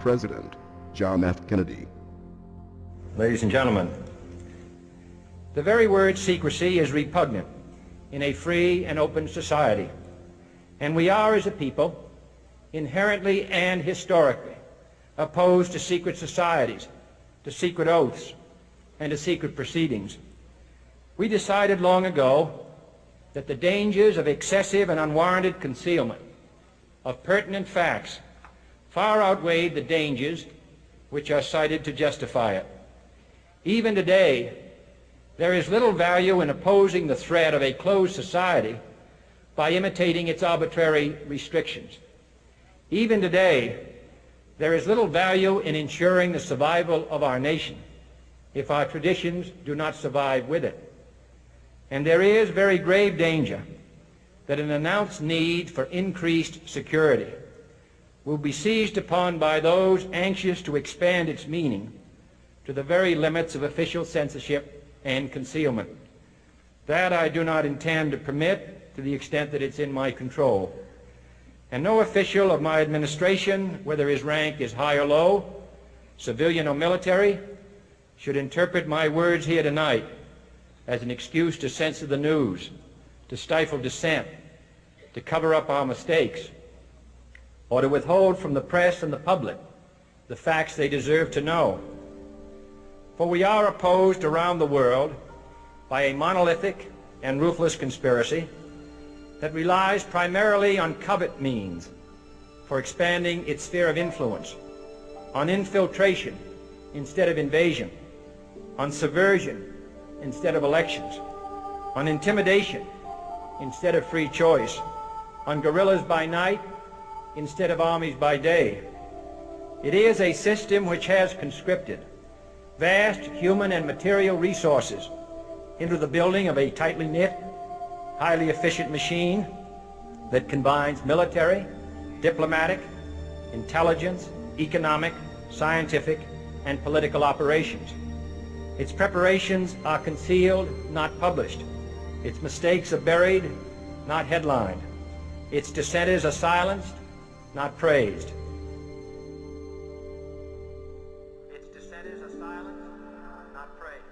President John F. Kennedy. Ladies and gentlemen, the very word secrecy is repugnant in a free and open society, and we are, as a people, inherently and historically opposed to secret societies, to secret oaths, and to secret proceedings. We decided long ago that the dangers of excessive and unwarranted concealment of pertinent facts far outweighed the dangers which are cited to justify it. Even today, there is little value in opposing the threat of a closed society by imitating its arbitrary restrictions. Even today, there is little value in ensuring the survival of our nation if our traditions do not survive with it. And there is very grave danger that an announced need for increased security will be seized upon by those anxious to expand its meaning to the very limits of official censorship and concealment. That I do not intend to permit to the extent that it's in my control. And no official of my administration, whether his rank is high or low, civilian or military, should interpret my words here tonight as an excuse to censor the news, to stifle dissent, to cover up our mistakes, or to withhold from the press and the public the facts they deserve to know. For we are opposed around the world by a monolithic and ruthless conspiracy that relies primarily on covert means for expanding its sphere of influence, on infiltration instead of invasion, on subversion instead of elections, on intimidation instead of free choice, on guerrillas by night instead of armies by day. It is a system which has conscripted vast human and material resources into the building of a tightly knit, highly efficient machine that combines military, diplomatic, intelligence, economic, scientific, and political operations. Its preparations are concealed, not published. Its mistakes are buried, not headlined. Its dissenters are silenced, not praised. Its dissenters are silenced, not praised.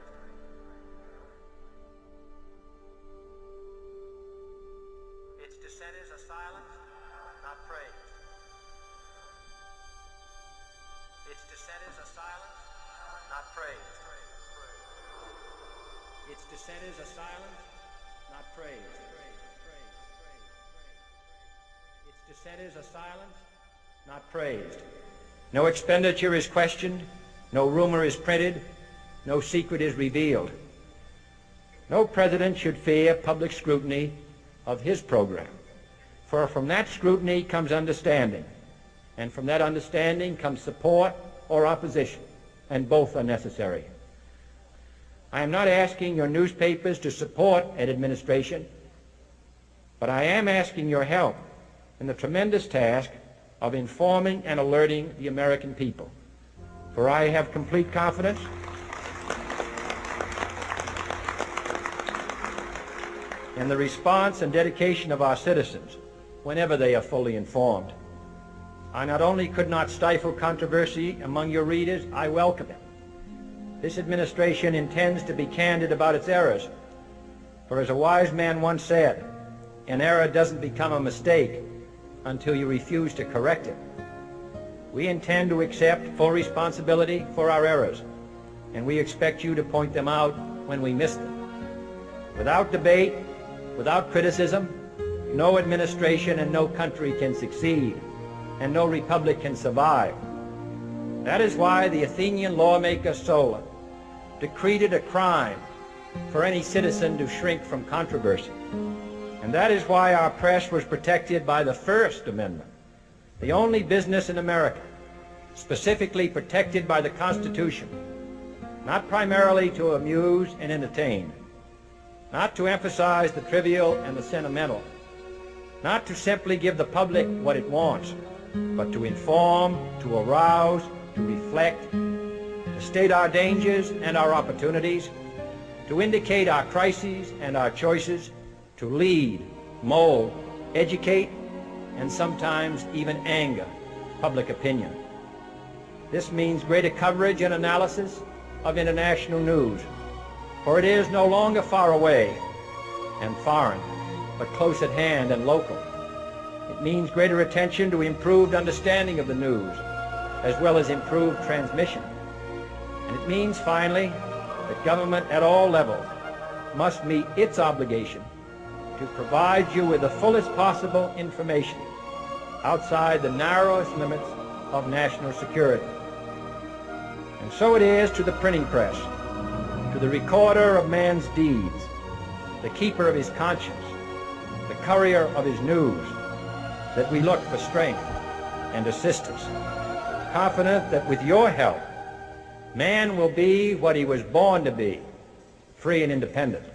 Its dissenters are silenced, not praised. Its dissenters are silenced, not praised. Its dissenters are silenced, not praised. Its dissenters are silenced, not praised. No expenditure is questioned, no rumor is printed, no secret is revealed. No president should fear public scrutiny of his program, for from that scrutiny comes understanding, and from that understanding comes support or opposition, and both are necessary. I am not asking your newspapers to support an administration, but I am asking your help in the tremendous task of informing and alerting the American people. For I have complete confidence in the response and dedication of our citizens whenever they are fully informed. I not only could not stifle controversy among your readers, I welcome it. This administration intends to be candid about its errors, for as a wise man once said, an error doesn't become a mistake until you refuse to correct it. We intend to accept full responsibility for our errors, and we expect you to point them out when we miss them. Without debate, without criticism, no administration and no country can succeed, and no republic can survive. That is why the Athenian lawmaker Solon decreed it a crime for any citizen to shrink from controversy. And that is why our press was protected by the First Amendment, the only business in America specifically protected by the Constitution, not primarily to amuse and entertain, not to emphasize the trivial and the sentimental, not to simply give the public what it wants, but to inform, to arouse, to reflect, to state our dangers and our opportunities, to indicate our crises and our choices, to lead, mold, educate, and sometimes even anger public opinion. This means greater coverage and analysis of international news, for it is no longer far away and foreign, but close at hand and local. It means greater attention to improved understanding of the news, as well as improved transmission. And it means, finally, that government at all levels must meet its obligation to provide you with the fullest possible information outside the narrowest limits of national security. And so it is to the printing press, to the recorder of man's deeds, the keeper of his conscience, the courier of his news, that we look for strength and assistance, confident that with your help, man will be what he was born to be, free and independent.